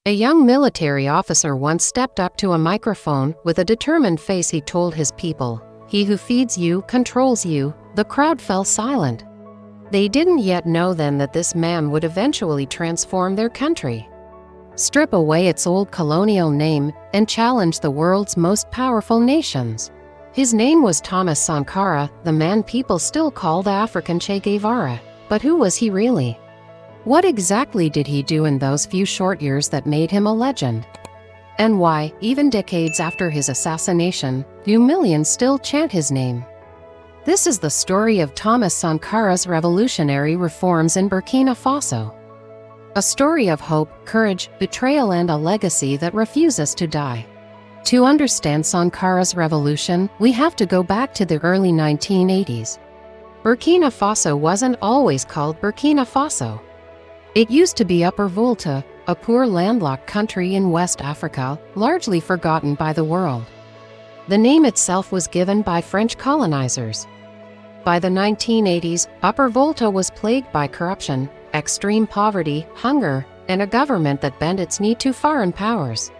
A young military officer once stepped up to a microphone. With a determined face he told his people, "He who feeds you controls you." The crowd fell silent. They didn't yet know then that this man would eventually transform their country, strip away its old colonial name, and challenge the world's most powerful nations. His name was Thomas Sankara, the man people still call the African Che Guevara. But who was he really? What exactly did he do in those few short years that made him a legend? And why, even decades after his assassination, do millions still chant his name? This is the story of Thomas Sankara's revolutionary reforms in Burkina Faso. A story of hope, courage, betrayal, and a legacy that refuses to die. To understand Sankara's revolution, we have to go back to the early 1980s. Burkina Faso wasn't always called Burkina Faso. It used to be Upper Volta, a poor landlocked country in West Africa, largely forgotten by the world. The name itself was given by French colonizers. By the 1980s, Upper Volta was plagued by corruption, extreme poverty, hunger, and a government that bent its knee to foreign powers.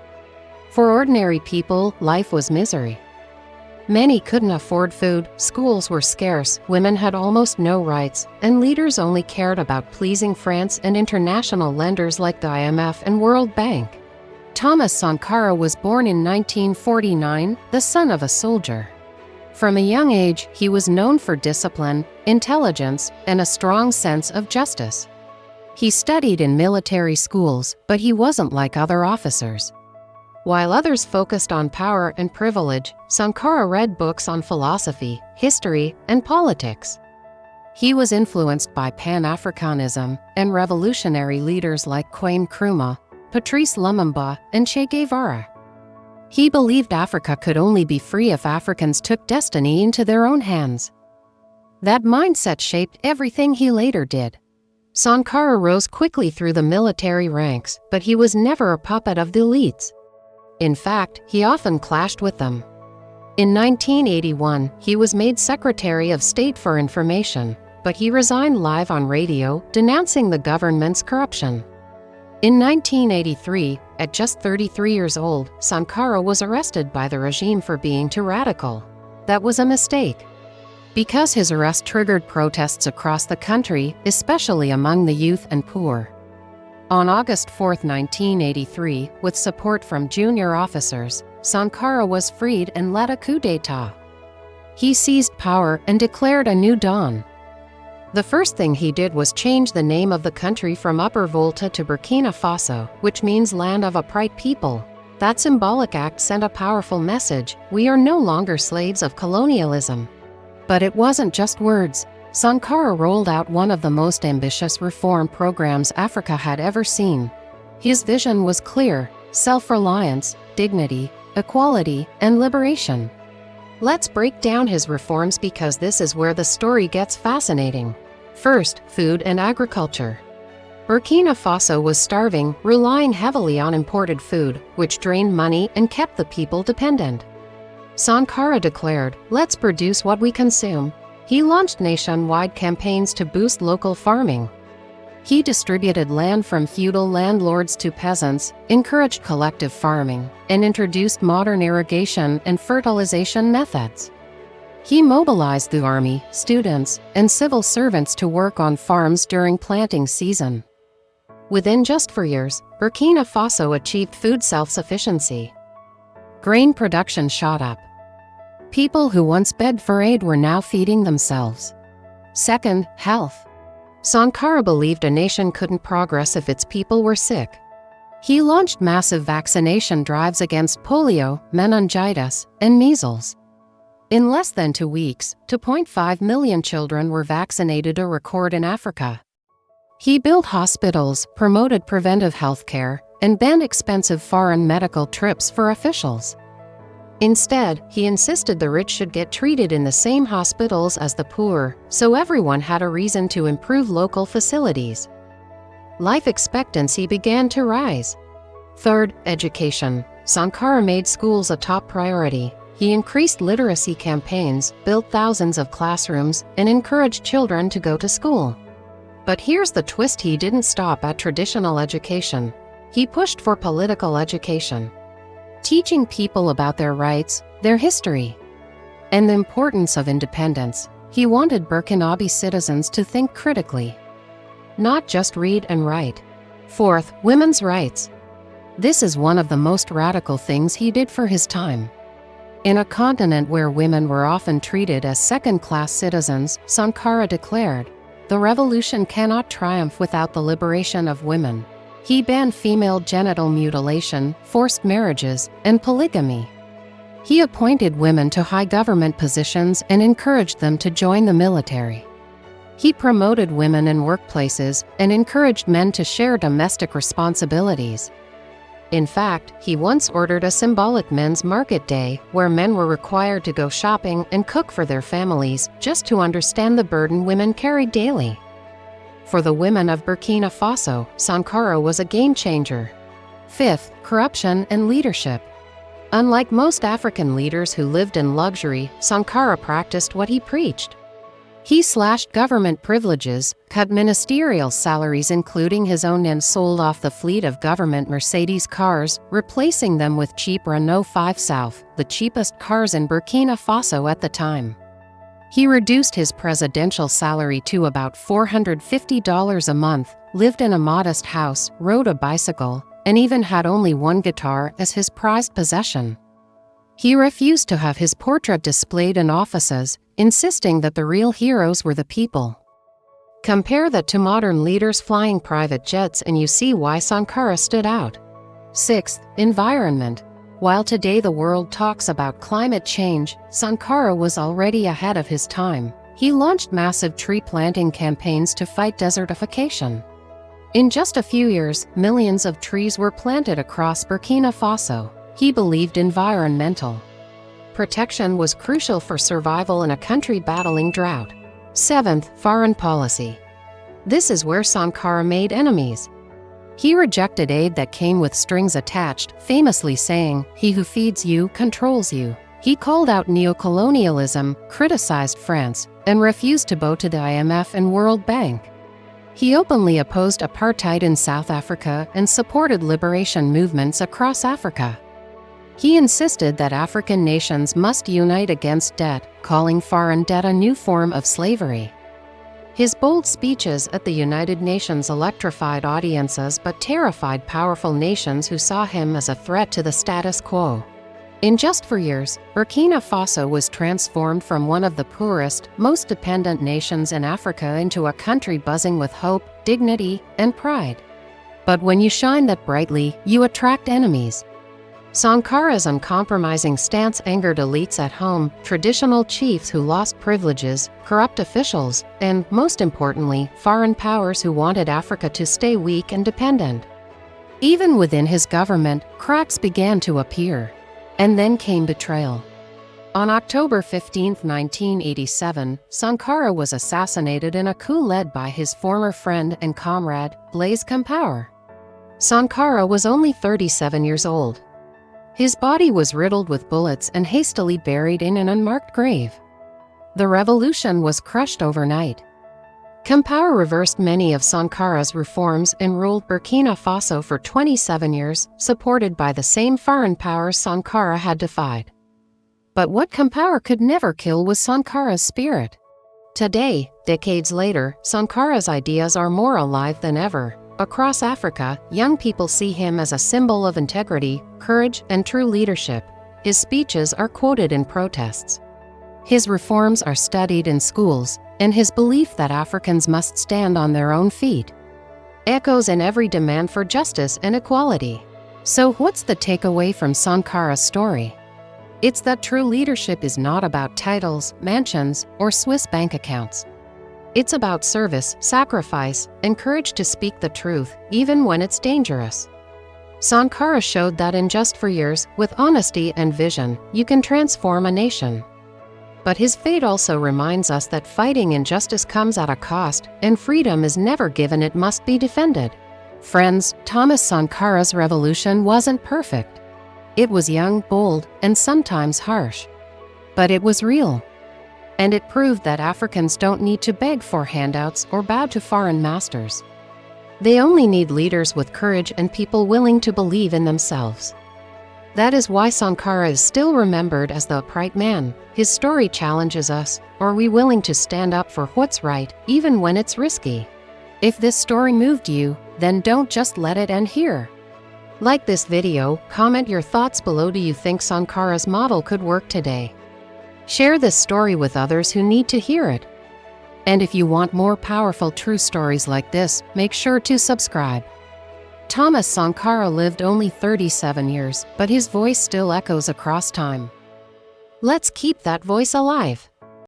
For ordinary people, life was misery. Many couldn't afford food, schools were scarce, women had almost no rights, and leaders only cared about pleasing France and international lenders like the IMF and World Bank. Thomas Sankara was born in 1949, the son of a soldier. From a young age, he was known for discipline, intelligence, and a strong sense of justice. He studied in military schools, but he wasn't like other officers. While others focused on power and privilege, Sankara read books on philosophy, history, and politics. He was influenced by Pan-Africanism and revolutionary leaders like Kwame Nkrumah, Patrice Lumumba, and Che Guevara. He believed Africa could only be free if Africans took destiny into their own hands. That mindset shaped everything he later did. Sankara rose quickly through the military ranks, but he was never a puppet of the elites. In fact, he often clashed with them. In 1981, he was made Secretary of State for Information, but he resigned live on radio, denouncing the government's corruption. In 1983, at just 33 years old, Sankara was arrested by the regime for being too radical. That was a mistake, because his arrest triggered protests across the country, especially among the youth and poor. On August 4, 1983, with support from junior officers, Sankara was freed and led a coup d'état. He seized power and declared a new dawn. The first thing he did was change the name of the country from Upper Volta to Burkina Faso, which means land of upright people. That symbolic act sent a powerful message: we are no longer slaves of colonialism. But it wasn't just words. Sankara rolled out one of the most ambitious reform programs Africa had ever seen. His vision was clear: self-reliance, dignity, equality, and liberation. Let's break down his reforms because this is where the story gets fascinating. First, food and agriculture. Burkina Faso was starving, relying heavily on imported food, which drained money and kept the people dependent. Sankara declared, "Let's produce what we consume." He launched nationwide campaigns to boost local farming. He distributed land from feudal landlords to peasants, encouraged collective farming, and introduced modern irrigation and fertilization methods. He mobilized the army, students, and civil servants to work on farms during planting season. Within just 4 years, Burkina Faso achieved food self-sufficiency. Grain production shot up. People who once begged for aid were now feeding themselves. Second, health. Sankara believed a nation couldn't progress if its people were sick. He launched massive vaccination drives against polio, meningitis, and measles. In less than 2 weeks, 2.5 million children were vaccinated, a record in Africa. He built hospitals, promoted preventive health care, and banned expensive foreign medical trips for officials. Instead, he insisted the rich should get treated in the same hospitals as the poor, so everyone had a reason to improve local facilities. Life expectancy began to rise. Third, education. Sankara made schools a top priority. He increased literacy campaigns, built thousands of classrooms, and encouraged children to go to school. But here's the twist: he didn't stop at traditional education. He pushed for political education, teaching people about their rights, their history, and the importance of independence. He wanted Burkinabe citizens to think critically, not just read and write. Fourth, women's rights. This is one of the most radical things he did for his time. In a continent where women were often treated as second-class citizens, Sankara declared, "The revolution cannot triumph without the liberation of women." He banned female genital mutilation, forced marriages, and polygamy. He appointed women to high government positions and encouraged them to join the military. He promoted women in workplaces and encouraged men to share domestic responsibilities. In fact, he once ordered a symbolic men's market day where men were required to go shopping and cook for their families just to understand the burden women carried daily. For the women of Burkina Faso, Sankara was a game changer. Fifth, corruption and leadership. Unlike most African leaders who lived in luxury, Sankara practiced what he preached. He slashed government privileges, cut ministerial salaries including his own, and sold off the fleet of government Mercedes cars, replacing them with cheap Renault 5 South, the cheapest cars in Burkina Faso at the time. He reduced his presidential salary to about $450 a month, lived in a modest house, rode a bicycle, and even had only one guitar as his prized possession. He refused to have his portrait displayed in offices, insisting that the real heroes were the people. Compare that to modern leaders flying private jets and you see why Sankara stood out. Sixth, environment. While today the world talks about climate change, Sankara was already ahead of his time. He launched massive tree planting campaigns to fight desertification. In just a few years, millions of trees were planted across Burkina Faso. He believed environmental protection was crucial for survival in a country battling drought. Seventh, foreign policy. This is where Sankara made enemies. He rejected aid that came with strings attached, famously saying, "He who feeds you controls you." He called out neocolonialism, criticized France, and refused to bow to the IMF and World Bank. He openly opposed apartheid in South Africa and supported liberation movements across Africa. He insisted that African nations must unite against debt, calling foreign debt a new form of slavery. His bold speeches at the United Nations electrified audiences but terrified powerful nations who saw him as a threat to the status quo. In just 4 years, Burkina Faso was transformed from one of the poorest, most dependent nations in Africa into a country buzzing with hope, dignity, and pride. But when you shine that brightly, you attract enemies. Sankara's uncompromising stance angered elites at home, traditional chiefs who lost privileges, corrupt officials, and, most importantly, foreign powers who wanted Africa to stay weak and dependent. Even within his government, cracks began to appear. And then came betrayal. On October 15, 1987, Sankara was assassinated in a coup led by his former friend and comrade, Blaise Compaoré. Sankara was only 37 years old. His body was riddled with bullets and hastily buried in an unmarked grave. The revolution was crushed overnight. Compaoré reversed many of Sankara's reforms and ruled Burkina Faso for 27 years, supported by the same foreign powers Sankara had defied. But what Compaoré could never kill was Sankara's spirit. Today, decades later, Sankara's ideas are more alive than ever. Across Africa, young people see him as a symbol of integrity, courage, and true leadership. His speeches are quoted in protests. His reforms are studied in schools, and his belief that Africans must stand on their own feet echoes in every demand for justice and equality. So what's the takeaway from Sankara's story? It's that true leadership is not about titles, mansions, or Swiss bank accounts. It's about service, sacrifice, and courage to speak the truth, even when it's dangerous. Sankara showed that in just 4 years, with honesty and vision, you can transform a nation. But his fate also reminds us that fighting injustice comes at a cost, and freedom is never given, it must be defended. Friends, Thomas Sankara's revolution wasn't perfect. It was young, bold, and sometimes harsh. But it was real. And it proved that Africans don't need to beg for handouts or bow to foreign masters. They only need leaders with courage and people willing to believe in themselves. That is why Sankara is still remembered as the upright man. His story challenges us. Are we willing to stand up for what's right, even when it's risky? If this story moved you, then don't just let it end here. Like this video, comment your thoughts below. Do you think Sankara's model could work today? Share this story with others who need to hear it. And if you want more powerful true stories like this, make sure to subscribe. Thomas Sankara lived only 37 years, but his voice still echoes across time. Let's keep that voice alive.